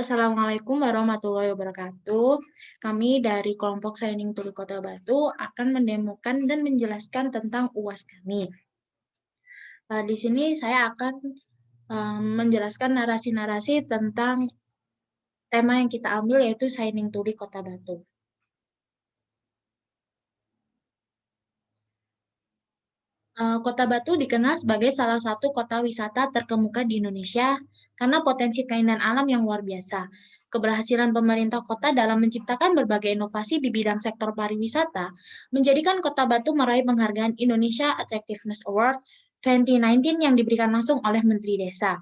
Assalamualaikum warahmatullahi wabarakatuh. Kami dari kelompok Saining Tuli Kota Batu akan mendemokan dan menjelaskan tentang UAS kami. Di sini saya akan menjelaskan narasi-narasi tentang tema yang kita ambil yaitu Saining Tuli Kota Batu. Kota Batu dikenal sebagai salah satu kota wisata terkemuka di Indonesia karena potensi keindahan alam yang luar biasa. Keberhasilan pemerintah kota dalam menciptakan berbagai inovasi di bidang sektor pariwisata menjadikan Kota Batu meraih penghargaan Indonesia Attractiveness Award 2019 yang diberikan langsung oleh Menteri Desa.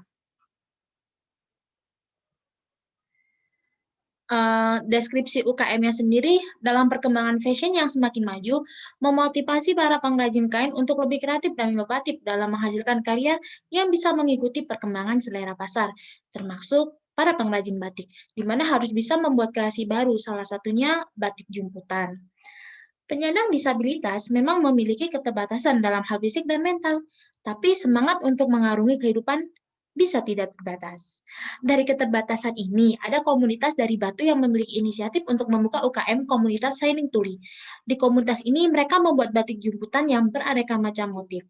Deskripsi UKM-nya sendiri dalam perkembangan fashion yang semakin maju, memotivasi para pengrajin kain untuk lebih kreatif dan inovatif dalam menghasilkan karya yang bisa mengikuti perkembangan selera pasar, termasuk para pengrajin batik, di mana harus bisa membuat kreasi baru, salah satunya batik jumputan. Penyandang disabilitas memang memiliki keterbatasan dalam hal fisik dan mental, tapi semangat untuk mengarungi kehidupan bisa tidak terbatas. Dari keterbatasan ini, ada komunitas dari Batu yang memiliki inisiatif untuk membuka UKM komunitas Shining Tuli. Di komunitas ini, mereka membuat batik jumputan yang beraneka macam motif.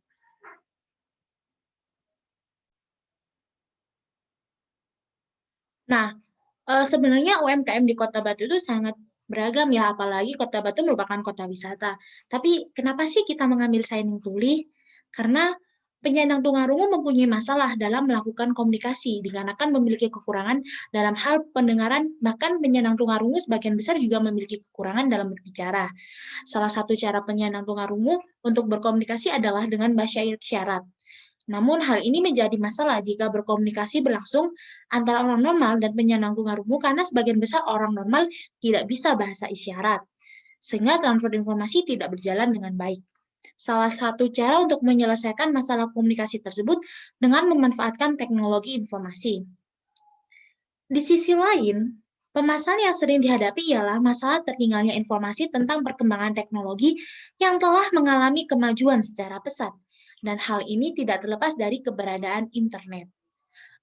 Nah, sebenarnya UMKM di Kota Batu itu sangat beragam ya, apalagi Kota Batu merupakan kota wisata. Tapi kenapa sih kita mengambil Shining Tuli? Karena penyandang tunarungu mempunyai masalah dalam melakukan komunikasi, dikarenakan memiliki kekurangan dalam hal pendengaran, bahkan penyandang tunarungu sebagian besar juga memiliki kekurangan dalam berbicara. Salah satu cara penyandang tunarungu untuk berkomunikasi adalah dengan bahasa isyarat. Namun hal ini menjadi masalah jika berkomunikasi berlangsung antara orang normal dan penyandang tunarungu karena sebagian besar orang normal tidak bisa bahasa isyarat, sehingga transfer informasi tidak berjalan dengan baik. Salah satu cara untuk menyelesaikan masalah komunikasi tersebut dengan memanfaatkan teknologi informasi. Di sisi lain, permasalahan yang sering dihadapi ialah masalah tertinggalnya informasi tentang perkembangan teknologi yang telah mengalami kemajuan secara pesat, dan hal ini tidak terlepas dari keberadaan internet.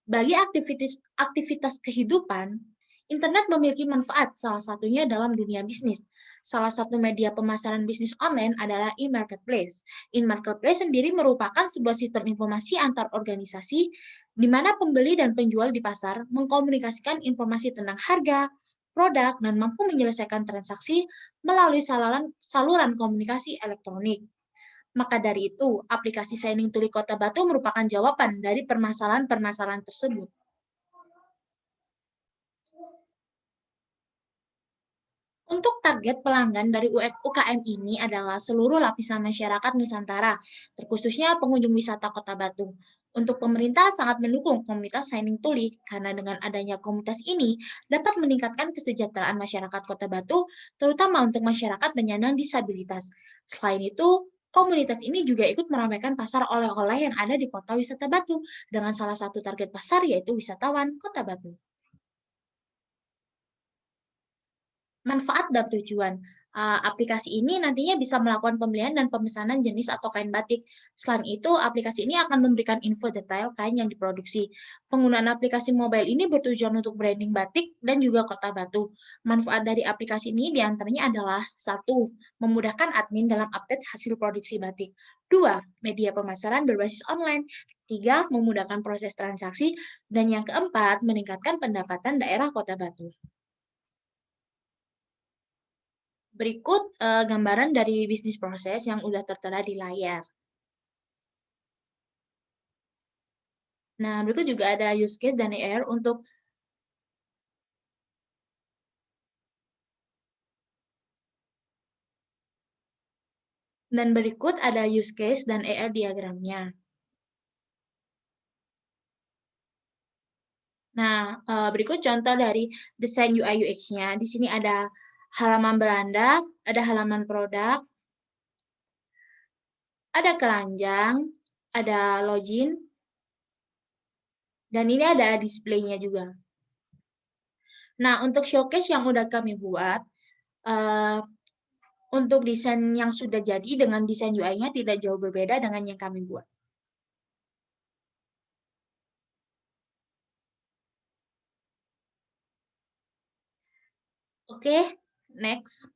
Bagi aktivitas kehidupan, internet memiliki manfaat, salah satunya dalam dunia bisnis. Salah satu media pemasaran bisnis online adalah e-marketplace. E-marketplace sendiri merupakan sebuah sistem informasi antar organisasi di mana pembeli dan penjual di pasar mengkomunikasikan informasi tentang harga, produk, dan mampu menyelesaikan transaksi melalui saluran komunikasi elektronik. Maka dari itu, aplikasi Shining Tuli Kota Batu merupakan jawaban dari permasalahan-permasalahan tersebut. Untuk target pelanggan dari UKM ini adalah seluruh lapisan masyarakat Nusantara, terkhususnya pengunjung wisata Kota Batu. Untuk pemerintah sangat mendukung komunitas Shining Tuli karena dengan adanya komunitas ini dapat meningkatkan kesejahteraan masyarakat Kota Batu, terutama untuk masyarakat penyandang disabilitas. Selain itu, komunitas ini juga ikut meramaikan pasar oleh-oleh yang ada di Kota Wisata Batu dengan salah satu target pasar yaitu wisatawan Kota Batu. Manfaat dan tujuan. Aplikasi ini nantinya bisa melakukan pembelian dan pemesanan jenis atau kain batik. Selain itu, aplikasi ini akan memberikan info detail kain yang diproduksi. Penggunaan aplikasi mobile ini bertujuan untuk branding batik dan juga Kota Batu. Manfaat dari aplikasi ini diantaranya adalah: satu, memudahkan admin dalam update hasil produksi batik. Dua, media pemasaran berbasis online. Tiga, memudahkan proses transaksi. Dan yang keempat, meningkatkan pendapatan daerah Kota Batu. Berikut gambaran dari bisnis proses yang udah tertera di layar. Nah, berikut juga ada use case dan AR untuk dan berikut ada use case dan AR diagramnya. Nah, berikut contoh dari desain UI UX-nya. Di sini ada halaman beranda, ada halaman produk, ada keranjang, ada login, dan ini ada display-nya juga. Nah, untuk showcase yang udah kami buat, untuk desain yang sudah jadi dengan desain UI-nya tidak jauh berbeda dengan yang kami buat. Oke, next.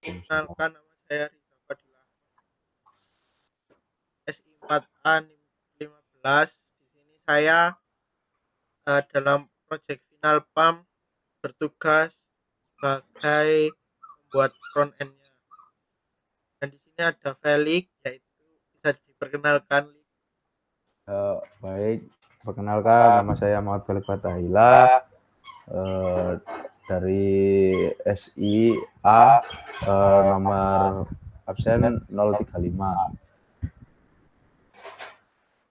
Perkenalkan, nama saya Riza Fadilah, SI4A 15. Di sini saya dalam proyek final PAM bertugas sebagai membuat front end-nya. Dan di sini ada Felix, yaitu bisa diperkenalkan. Baik, perkenalkan nama saya Muhammad Felix Fatahila, dari SIA, nomor absen 035.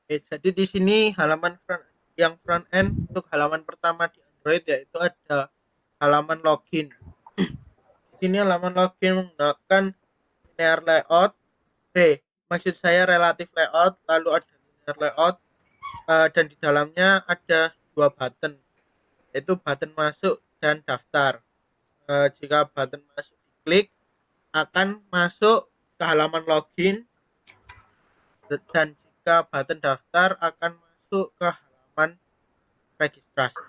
Oke, jadi di sini halaman front end untuk halaman pertama di Android yaitu ada halaman login. Di sini halaman login menggunakan linear layout. Maksud saya relatif layout, lalu ada linear layout, dan di dalamnya ada dua button, yaitu button masuk dan daftar. Jika button masuk diklik, akan masuk ke halaman login, dan jika button daftar akan masuk ke halaman registrasi.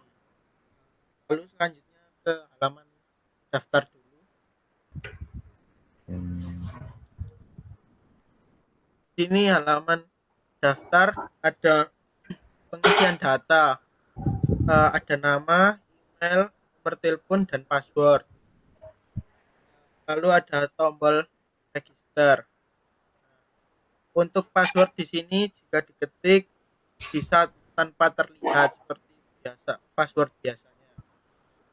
Lalu selanjutnya ke halaman daftar dulu. Sini halaman daftar ada pengisian data, ada nama, email, nomor telepon, dan password. Lalu ada tombol register. Untuk password di sini jika diketik bisa tanpa terlihat seperti biasa password biasanya.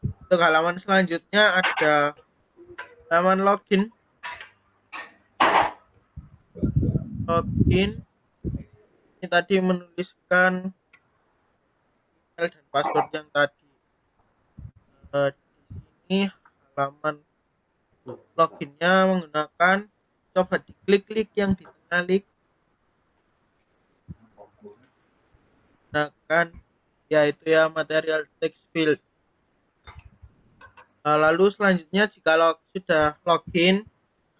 Untuk halaman selanjutnya ada halaman login. Ini tadi menuliskan email dan password yang tadi. Di sini halaman loginnya menggunakan, coba diklik-klik yang di tengah link, gunakan yaitu ya material text field. Lalu selanjutnya jika sudah login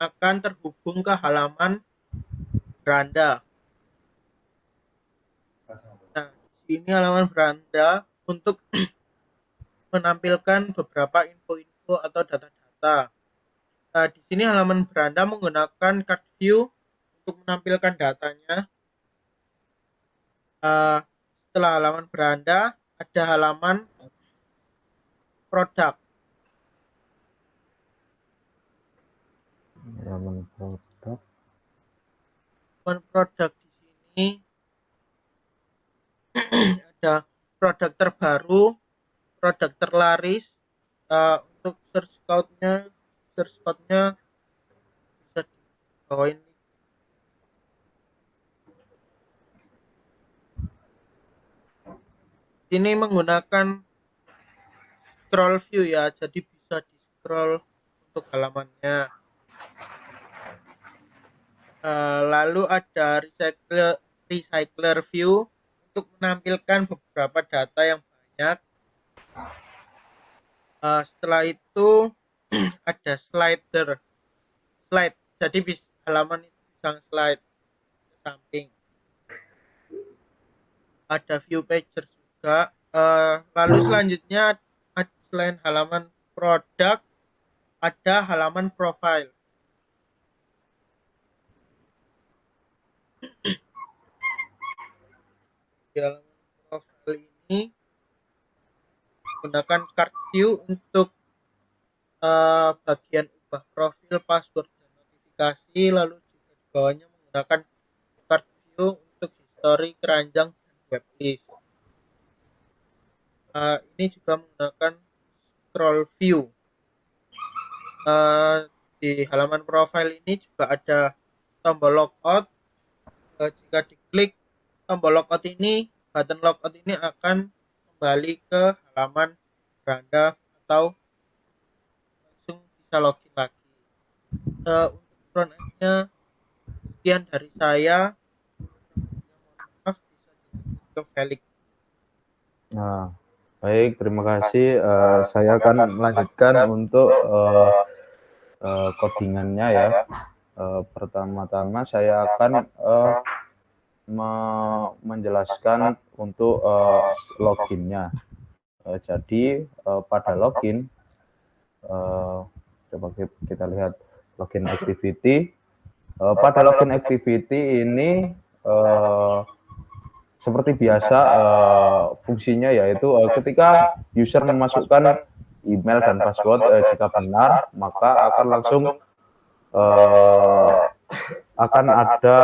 akan terhubung ke halaman beranda. Nah, ini halaman beranda untuk menampilkan beberapa info-info atau data-data. Di sini halaman beranda menggunakan card view untuk menampilkan datanya. Setelah halaman beranda ada halaman produk. Halaman produk. Halaman produk di sini ada produk terbaru, produk terlaris. Untuk search code-nya bisa dibawain. Ini menggunakan scroll view ya, jadi bisa di scroll untuk halamannya. Lalu ada recycler view untuk menampilkan beberapa data yang banyak. Setelah itu ada slide, jadi halaman itu bisa slide ke samping. Ada view pager juga. Lalu selanjutnya selain halaman produk ada halaman profile. Di halaman profile ini gunakan card view untuk bagian ubah profil, password, dan notifikasi. Lalu juga di bawahnya menggunakan card view untuk history, keranjang, dan weblis. Ini juga menggunakan scroll view. Di halaman profile ini juga ada tombol logout. Jika diklik tombol logout ini, button logout ini akan kembali ke halaman beranda atau langsung bisa login lagi. Untuk front end-nya sekian dari saya. Maaf, bisa dilanjut ke Felix. Nah, baik, terima kasih. Saya akan melanjutkan untuk codingannya ya. Pertama-tama saya akan menjelaskan untuk loginnya. Jadi pada login Coba kita lihat login activity. Pada login activity ini seperti biasa fungsinya yaitu ketika user memasukkan email dan password jika benar maka akan langsung akan ada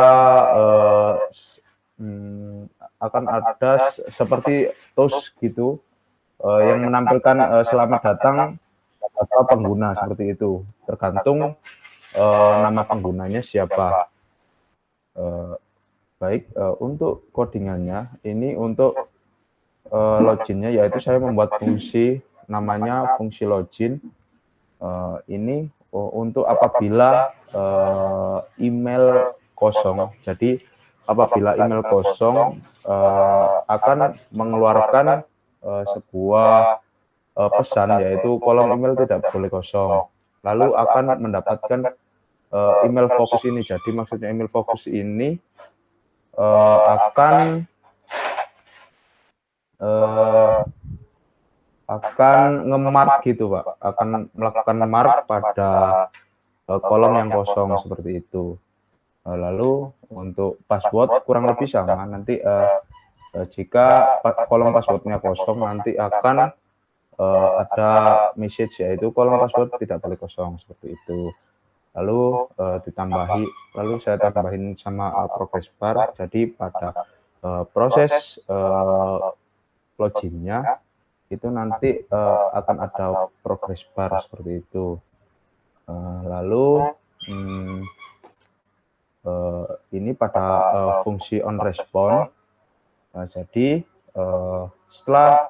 akan ada seperti toast gitu yang menampilkan selamat datang atau pengguna seperti itu tergantung nama penggunanya siapa. Baik, untuk codingannya ini untuk loginnya yaitu saya membuat fungsi namanya fungsi login. Ini untuk apabila email kosong. Jadi apabila email kosong akan mengeluarkan sebuah pesan yaitu kolom email tidak boleh kosong. Lalu akan mendapatkan email fokus ini. Jadi maksudnya email fokus ini akan nge-mark gitu Pak, akan melakukan mark pada kolom yang kosong seperti itu. Lalu untuk password kurang lebih sama, nanti jika kolom passwordnya kosong nanti akan ada message yaitu kolom password tidak boleh kosong seperti itu. Lalu lalu saya tambahin sama progress bar. Jadi pada proses loginnya itu nanti akan ada progress bar seperti itu. Lalu ini pada fungsi on respond. Jadi setelah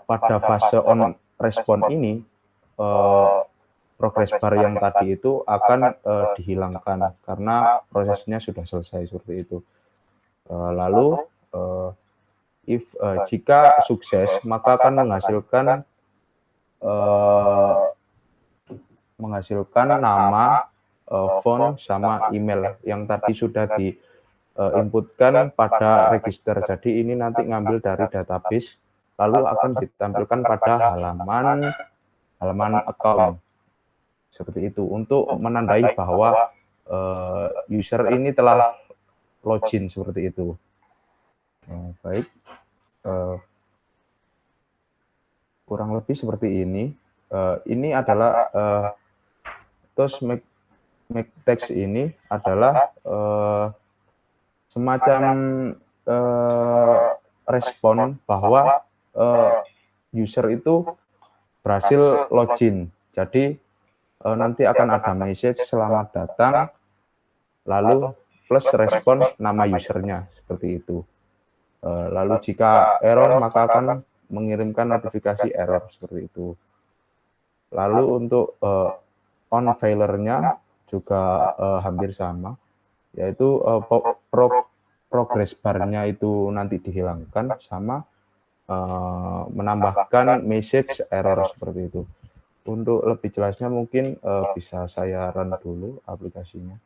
pada fase on respond ini progress bar yang tadi itu akan dihilangkan karena prosesnya sudah selesai seperti itu. Lalu jika sukses maka akan menghasilkan nama, phone sama email yang tadi sudah diinputkan pada register. Jadi ini nanti ngambil dari database lalu akan ditampilkan pada halaman account seperti itu untuk menandai bahwa user ini telah login seperti itu. Baik, kurang lebih seperti ini. Ini adalah terus make text ini adalah semacam respon bahwa user itu berhasil login. Jadi nanti akan ada message selamat datang, lalu plus respon nama usernya seperti itu. Lalu jika error maka akan mengirimkan notifikasi error seperti itu. Lalu untuk on failure-nya juga hampir sama, yaitu progress bar-nya itu nanti dihilangkan sama menambahkan message error seperti itu. Untuk lebih jelasnya mungkin bisa saya run dulu aplikasinya.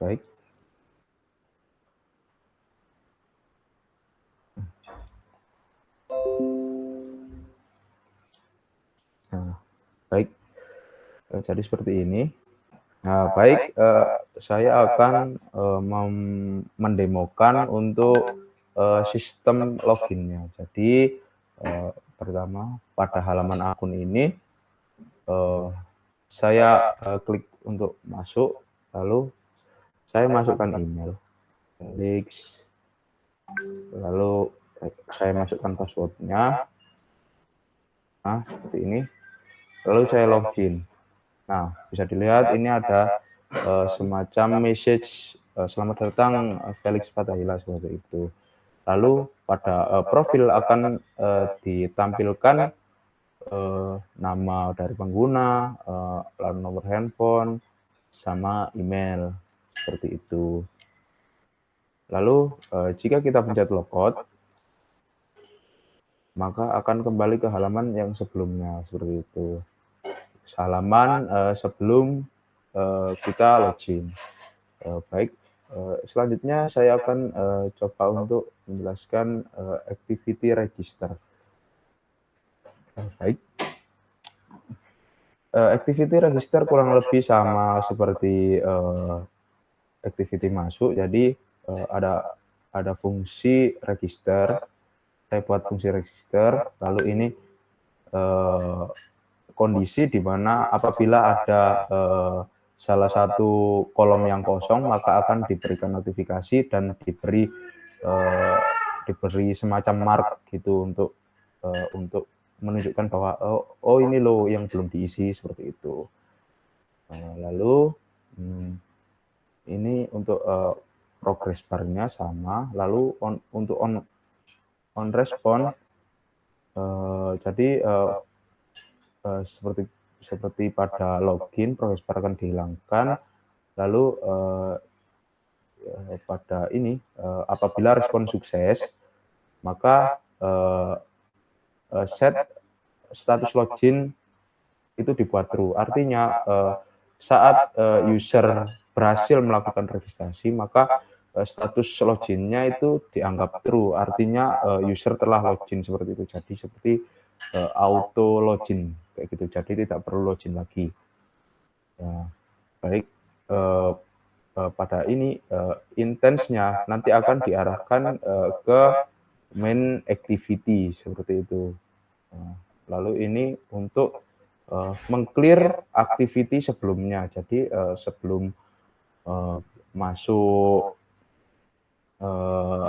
Baik. Nah, baik. Jadi seperti ini. Nah, baik, saya akan mendemokan untuk sistem loginnya. Jadi pertama pada halaman akun ini saya klik untuk masuk, lalu saya masukkan email, lalu saya masukkan passwordnya, nah seperti ini, lalu saya login. Nah bisa dilihat ini ada semacam message selamat datang Felix Fatahila seperti itu. Lalu pada profil akan ditampilkan nama dari pengguna, lalu nomor handphone, sama email seperti itu. Lalu jika kita pencet logout, maka akan kembali ke halaman yang sebelumnya seperti itu. Halaman sebelum kita login. Baik, Selanjutnya saya akan coba untuk menjelaskan activity register. Baik. Activity register kurang lebih sama seperti activity masuk. Jadi ada fungsi register. Saya buat fungsi register. Lalu ini kondisi di mana apabila ada salah satu kolom yang kosong, maka akan diberikan notifikasi dan diberi semacam mark gitu untuk menunjukkan bahwa oh ini loh yang belum diisi seperti itu. Lalu ini untuk progress bar-nya sama. Lalu untuk on respond, jadi seperti pada login, progress bar akan dihilangkan. Lalu pada ini apabila respon sukses, maka set status login itu dibuat true. Artinya saat user berhasil melakukan registrasi, maka status loginnya itu dianggap true. Artinya user telah login seperti itu. Jadi seperti auto login kayak gitu. Jadi tidak perlu login lagi. Ya, baik. Pada ini intensnya nanti akan diarahkan ke main activity seperti itu. Lalu ini untuk meng-clear activity sebelumnya. Jadi sebelum masuk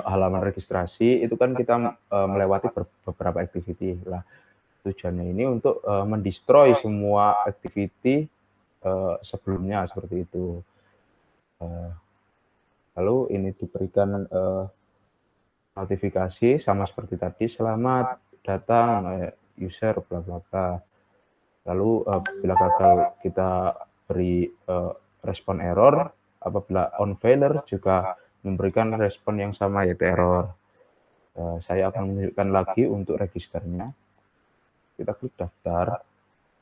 halaman registrasi itu kan kita melewati beberapa activity. Lah, tujuannya ini untuk mendestroy semua activity sebelumnya seperti itu. Lalu ini diberikan notifikasi sama seperti tadi, selamat datang user bla bla bla. Lalu bila gagal kita beri respon error, apabila on failure juga memberikan respon yang sama yaitu error. Saya akan menunjukkan lagi untuk registernya. Kita klik daftar,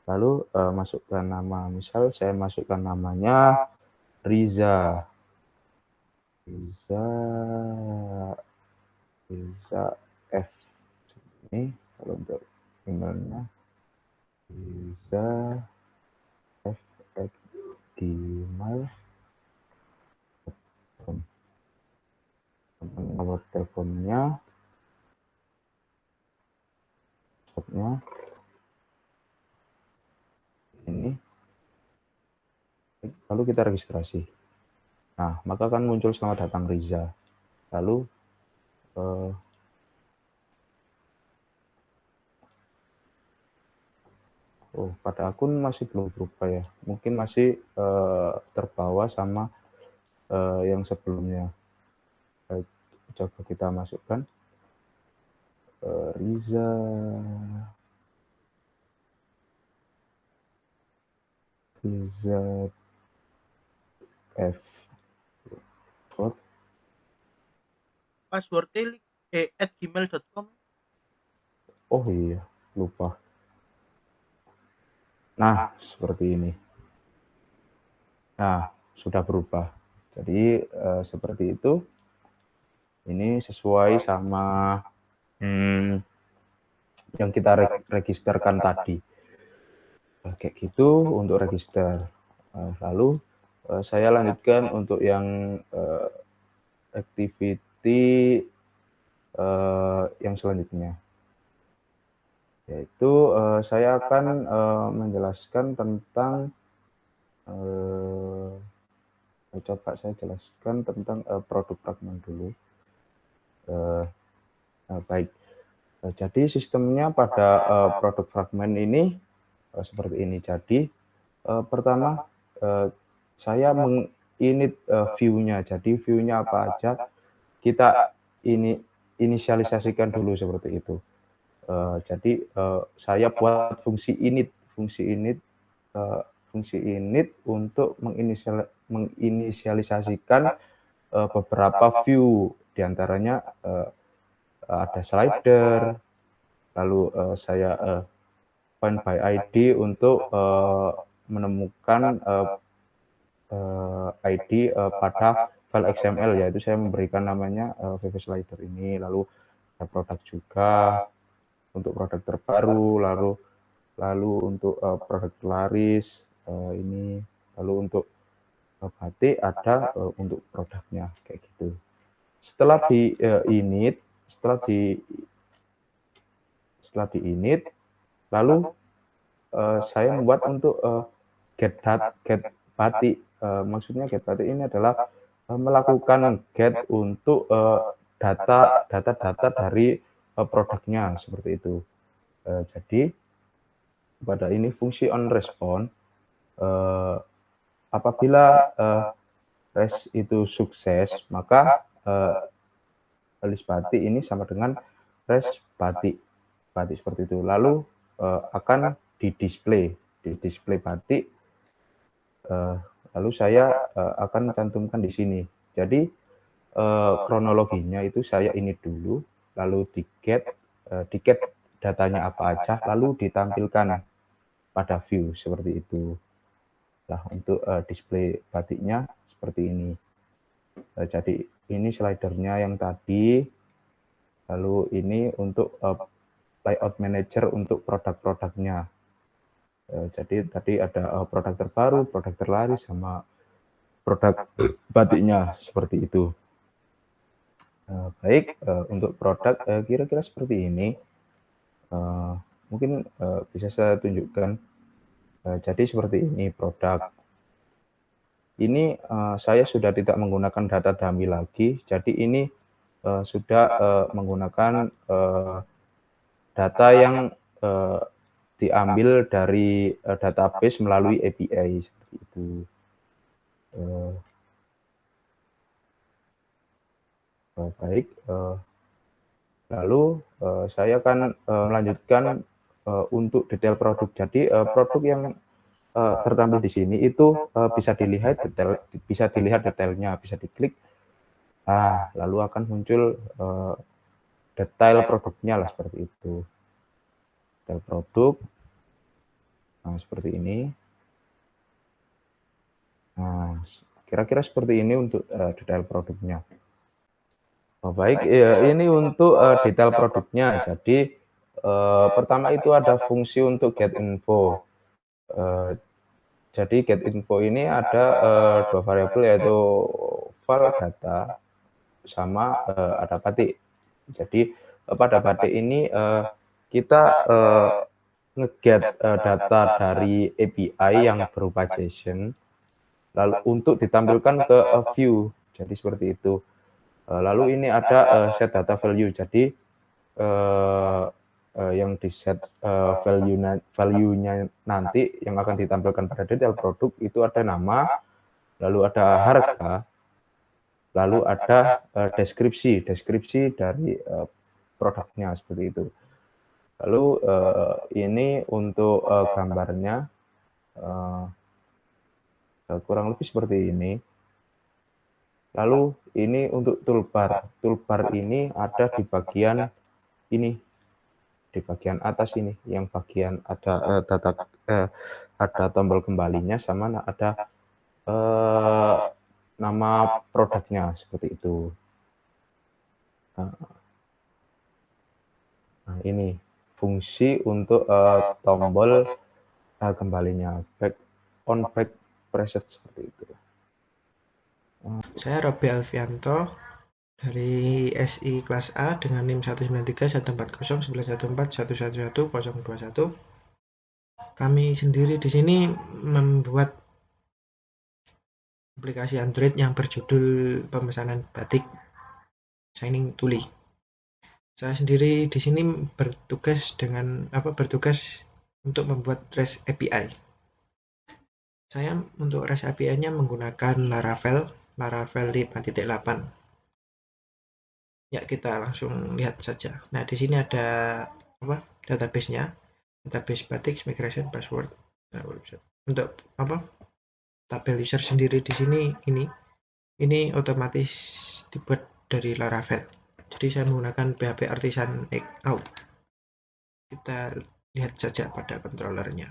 lalu masukkan nama. Misal saya masukkan namanya Riza F. Ini kalau untuk emailnya Riza F @gmail.com. Nomor teleponnya, ini. Lalu kita registrasi. Nah, maka akan muncul selamat datang Riza. Lalu pada akun masih belum berubah ya. Mungkin masih terbawa sama yang sebelumnya. Baik, coba kita masukkan Riza F. Passwordnya @gmail.com. Oh iya, lupa. Nah, seperti ini. Nah, sudah berubah. Jadi seperti itu. Ini sesuai sama yang kita registerkan tadi. Kayak gitu untuk register. Lalu saya lanjutkan untuk yang activity yang selanjutnya. Yaitu saya akan menjelaskan tentang coba saya jelaskan tentang produk fragment dulu. Baik. Jadi sistemnya pada produk fragment ini seperti ini. Jadi pertama saya menginit view-nya. Jadi view-nya apa aja kita inisialisasikan dulu seperti itu. Jadi saya buat fungsi init untuk menginisialisasikan beberapa view, diantaranya ada slider, lalu saya find by ID untuk menemukan ID pada file XML, yaitu saya memberikan namanya VV Slider ini, lalu ada produk juga untuk produk terbaru, lalu untuk produk laris ini, lalu untuk batik ada untuk produknya kayak gitu. Setelah di init, lalu saya membuat untuk get batik. Maksudnya get batik ini adalah melakukan get untuk data dari produknya seperti itu. Jadi pada ini fungsi on respond, apabila res itu sukses, maka list batik ini sama dengan res batik seperti itu. Lalu akan di display batik. Lalu saya akan cantumkan di sini. Jadi kronologinya itu saya ini dulu, lalu di get datanya apa aja, lalu ditampilkan pada view seperti itu. Nah, untuk display batiknya seperti ini. Jadi ini slidernya yang tadi, lalu ini untuk layout manager untuk produk-produknya. Jadi tadi ada produk terbaru, produk terlaris, sama produk batiknya seperti itu. Baik, untuk produk kira-kira seperti ini. Mungkin bisa saya tunjukkan. Jadi seperti ini produk. Ini saya sudah tidak menggunakan data dummy lagi. Jadi ini sudah menggunakan data yang diambil dari database melalui API seperti itu. Baik, lalu saya akan melanjutkan untuk detail produk. Jadi produk yang tertampil di sini itu bisa dilihat detailnya, bisa diklik. Lalu akan muncul detail produknya lah seperti itu. Detail produk, seperti ini. Nah, kira-kira seperti ini untuk detail produknya. Baik, ini untuk detail produknya. Jadi pertama itu ada fungsi untuk get info. Jadi get info ini ada dua variabel, yaitu file data sama ada batik. Jadi pada batik ini kita nge-get data dari API yang berupa JSON, lalu untuk ditampilkan ke view. Jadi seperti itu. Lalu ini ada set data value. Jadi yang di set value-nya nanti yang akan ditampilkan pada detail produk itu ada nama, lalu ada harga, lalu ada deskripsi dari produknya seperti itu. Lalu ini untuk gambarnya kurang lebih seperti ini. Lalu ini untuk toolbar. Toolbar ini ada di bagian ini, di bagian atas ini, yang bagian ada ada tombol kembalinya sama ada nama produknya seperti itu. Nah, ini fungsi untuk tombol kembalinya, back preset seperti itu. Saya Robi Alfianto dari SI kelas A dengan NIM 193140141111121. Kami sendiri di sini membuat aplikasi Android yang berjudul pemesanan batik Shining Tuli. Saya sendiri di sini bertugas untuk membuat REST API. Saya untuk REST API-nya menggunakan Laravel 5.8. Ya, kita langsung lihat saja. Nah, di sini ada database-nya, database batik migration password. Untuk tabel user sendiri di sini ini otomatis dibuat dari Laravel. Jadi saya menggunakan PHP Artisan Out. Kita lihat saja pada controllernya.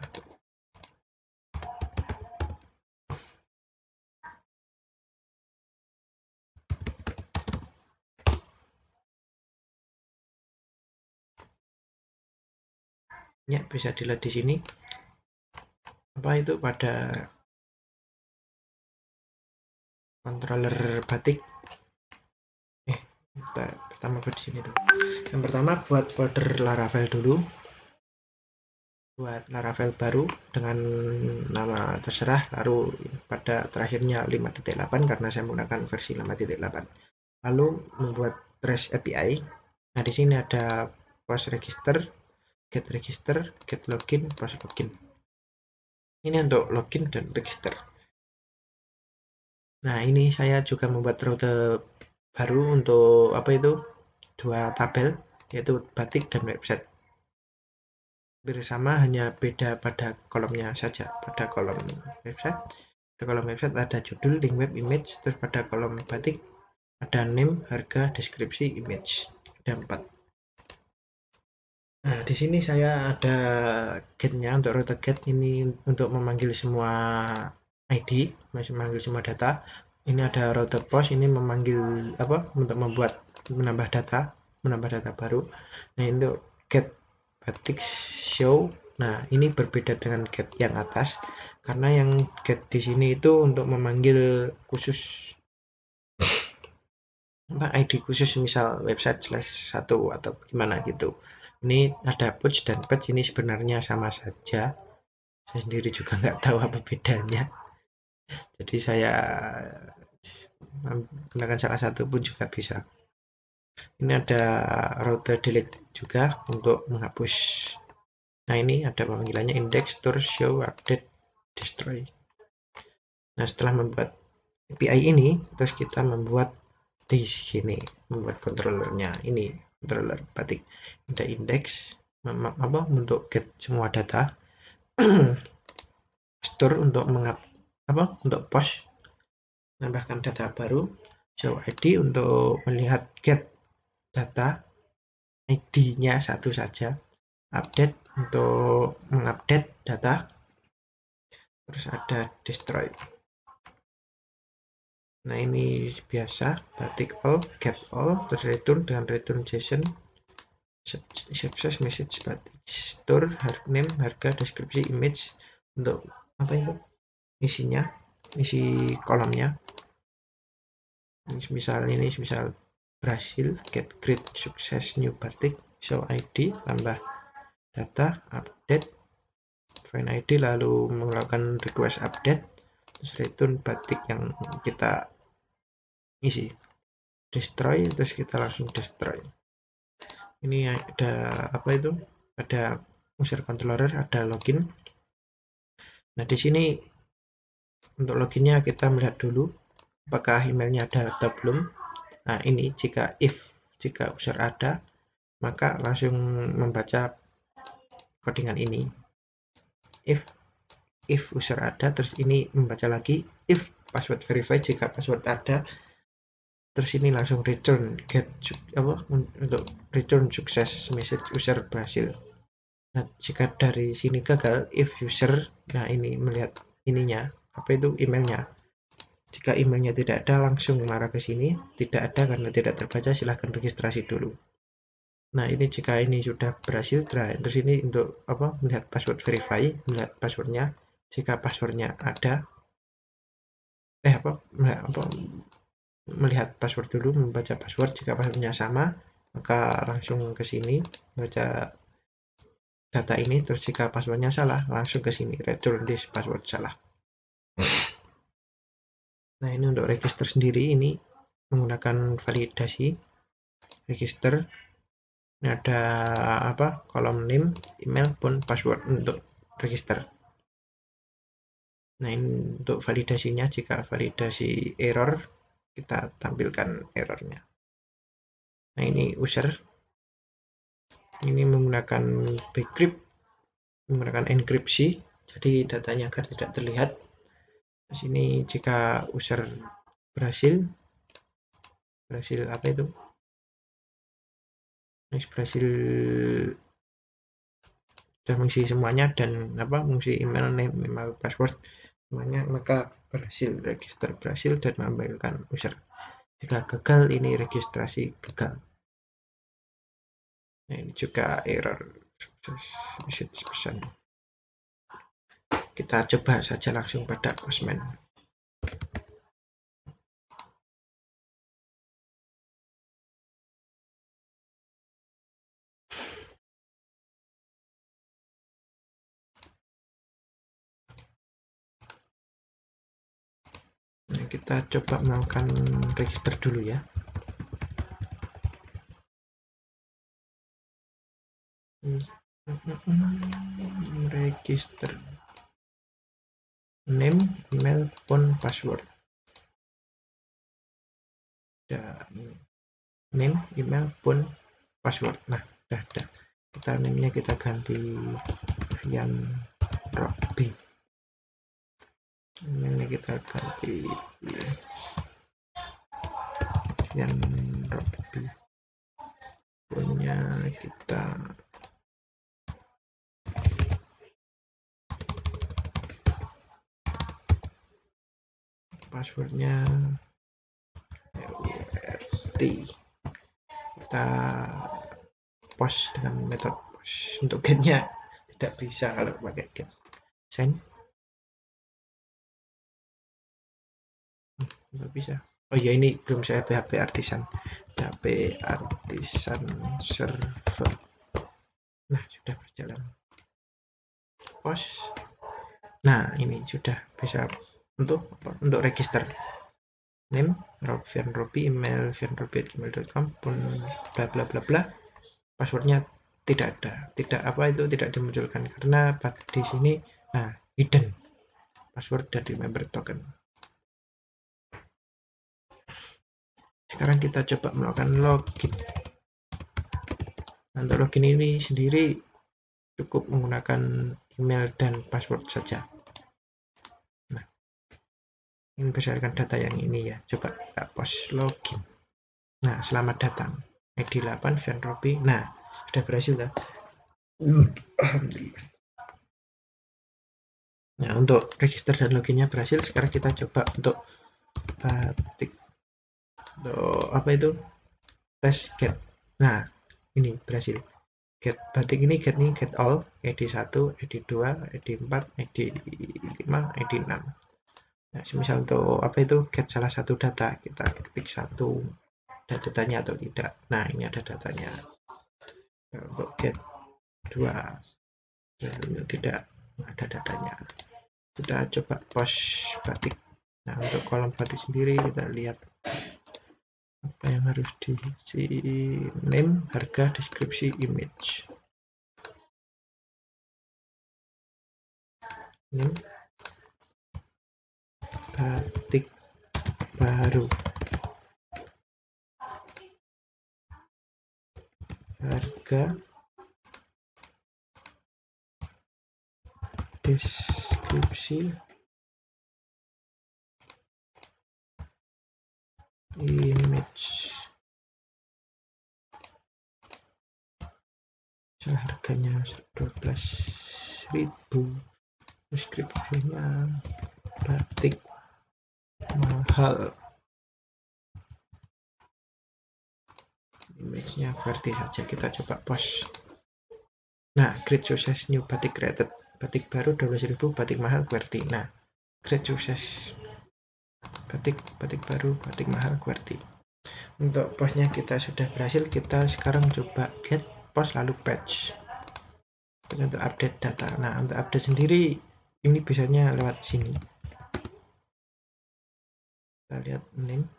Ya, bisa dilihat di sini apa itu pada controller Batik. Kita pertama buat di sini dulu. Yang pertama buat folder Laravel dulu. Buat Laravel baru dengan nama terserah, lalu pada terakhirnya 5.8 karena saya menggunakan versi 5.8. Lalu membuat REST API. Nah, di sini ada post register, get login, post login. Ini untuk login dan register. Nah, ini saya juga membuat rute baru untuk apa itu? Dua tabel, yaitu Batik dan website. Bersama, hanya beda pada kolomnya saja. Pada kolom website ada judul, link web, image, terus pada kolom Batik ada name, harga, deskripsi, image. Ada 4. Nah, di sini saya ada get-nya untuk rute get ini untuk memanggil semua ID, memanggil semua data. Ini ada rute post, ini memanggil apa? Untuk menambah data baru. Nah, ini untuk get batik show. Nah, ini berbeda dengan get yang atas karena yang get di sini itu untuk memanggil khusus ID khusus, misal website /1 atau gimana gitu. Ini ada push dan patch, ini sebenarnya sama saja. Saya sendiri juga nggak tahu apa bedanya. Jadi saya menggunakan salah satu pun juga bisa. Ini ada rute delete juga untuk menghapus. Nah, ini ada panggilannya index, store, show, update, destroy. Nah, setelah membuat API ini, terus kita membuat di sini, membuat controllernya. Ini controller Batik. Ada index, untuk get semua data, store untuk untuk post, menambahkan data baru, show ID untuk melihat get data, ID-nya satu saja, update untuk mengupdate data, terus ada destroy. Nah, ini biasa Batik all, get all, terus return dengan return JSON, success message Batik, store, name, harga, deskripsi, image untuk apa itu isinya, isi kolomnya. Misal Brasil, get great sukses new Batik, show ID, tambah data, update, find ID, lalu melakukan request update, terus return Batik yang kita isi, destroy, terus kita langsung destroy. Ini ada apa itu? Ada user controller, ada login. Nah, di sini untuk loginnya kita melihat dulu apakah emailnya ada atau belum. Nah, ini jika user ada, maka langsung membaca codingan ini. If user ada, terus ini membaca lagi. If password verify, jika password ada, terus ini langsung return untuk return sukses message user berhasil. Nah, jika dari sini gagal, if user, nah ini melihat ininya, apa itu emailnya. Jika emailnya tidak ada, langsung marah ke sini. Tidak ada karena tidak terbaca, silahkan registrasi dulu. Nah, ini jika ini sudah berhasil, terus ini untuk melihat password verify, melihat passwordnya. Jika passwordnya ada, melihat password dulu, membaca password. Jika passwordnya sama, maka langsung ke sini baca data ini. Terus jika passwordnya salah, langsung ke sini return this password salah. Nah, ini untuk register sendiri, ini menggunakan validasi register. Ini ada kolom name, email, pun password untuk register. Nah, ini untuk validasinya, jika validasi error, kita tampilkan errornya. Nah, ini user, ini menggunakan bcrypt, menggunakan enkripsi, jadi datanya agar tidak terlihat. Di sini jika user berhasil apa itu? Berhasil sudah mengisi semuanya dan mengisi email, name, email, password semuanya, maka berhasil register, berhasil dan mengambilkan user. Jika gagal, ini registrasi gagal. Nah, ini juga error message pesan. Kita coba saja langsung pada Postman. Nah, kita coba melakukan register dulu ya. Register name, email, phone, password. Dan name, email, phone, password. Nah, udah. Kita name-nya kita ganti Vian Robby. Emailnya kita ganti Vian Robby. Phone-nya kita passwordnya URT. Kita post dengan metode post. Untuk get-nya tidak bisa kalau pakai get. Send nggak bisa. Oh ya, ini belum saya PHP Artisan. PHP Artisan server. Nah, sudah berjalan. Post. Nah, ini sudah bisa untuk register. Name Vian Robby, email vianrobby@gmail.com, pun bla bla bla bla. Passwordnya tidak ada, tidak dimunculkan karena di sini hidden password dari member token. Sekarang kita coba melakukan login. Untuk login ini sendiri cukup menggunakan email dan password saja. Nah, ini berdasarkan data yang ini ya. Coba kita post login. Nah, selamat datang. ID 8 Vian Robby. Nah, sudah berhasil ya. Alhamdulillah. Nah, untuk register dan loginnya berhasil. Sekarang kita coba untuk batik. Tes get. Nah, ini berhasil. Get batik ini get all, ID 1, ID 2, ID 4, ID 5, ID 6. Nah, misal untuk get salah satu data, kita ketik satu, ada datanya atau tidak. Nah, ini ada datanya. Nah, untuk get 2, tidak ada datanya. Kita coba post batik. Nah, untuk kolom batik sendiri kita lihat apa yang harus diisi. Name, harga, deskripsi, image. Name batik baru, harga, deskripsi, image. Harganya 12.000, deskripsinya batik mahal, image-nya berarti saja. Kita coba post. Nah, great sukses, new batik created, batik baru 12.000, batik mahal QWERTY. Nah, great sukses, batik baru, batik mahal QWERTY. Untuk postnya kita sudah berhasil. Kita sekarang coba get, post, lalu patch untuk update data. Nah, untuk update sendiri ini biasanya lewat sini. Kita lihat name,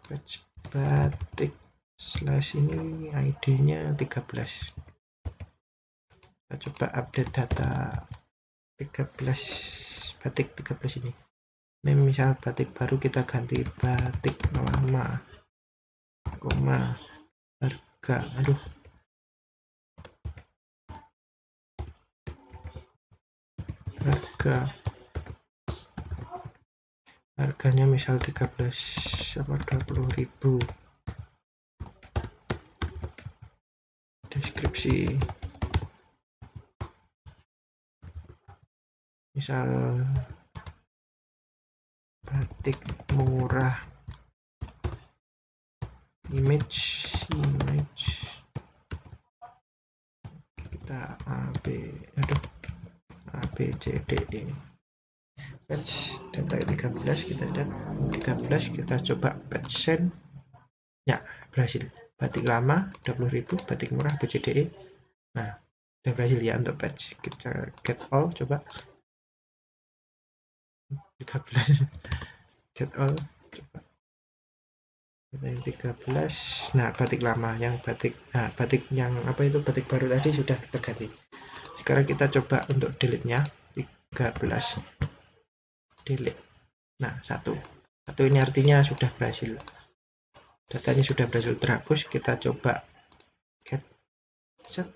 patch batik slash ini ID-nya 13. Kita coba update data 13, batik 13 ini. Name misal batik baru, kita ganti batik lama, koma, harga, harganya misal 20.000. Deskripsi misal batik murah image kita A B C D E. Batch data 13 kita lihat 13 kita coba batch send, ya berhasil. Batik lama 20.000, batik murah BCDE. Nah, udah berhasil ya untuk batch. Kita get all coba 13 get all coba kita yang 13. Nah, batik lama yang batik yang apa itu batik baru tadi sudah terganti. Sekarang kita coba untuk delete nya 13 delete. Nah, satu ini artinya sudah berhasil, datanya sudah berhasil terhapus. Kita coba get set,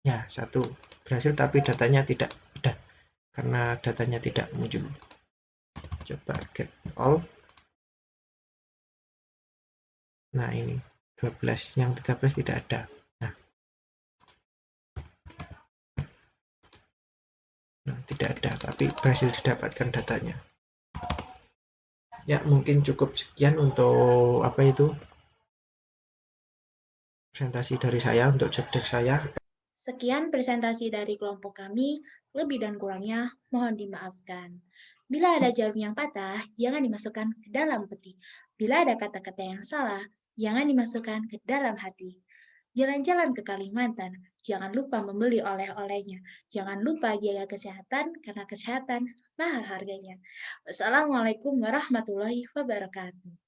ya satu berhasil tapi datanya tidak ada karena datanya tidak muncul. Coba get all. Nah, ini 12, yang 13 tidak ada. Nah, tidak ada tapi berhasil didapatkan datanya. Ya, mungkin cukup sekian untuk apa itu presentasi dari saya untuk job desk saya. Sekian presentasi dari kelompok kami, lebih dan kurangnya mohon dimaafkan. Bila ada jarum yang patah, jangan dimasukkan ke dalam peti. Bila ada kata-kata yang salah, jangan dimasukkan ke dalam hati. Jalan-jalan ke Kalimantan, jangan lupa membeli oleh-olehnya. Jangan lupa jaga kesehatan, karena kesehatan mahal harganya. Wassalamualaikum warahmatullahi wabarakatuh.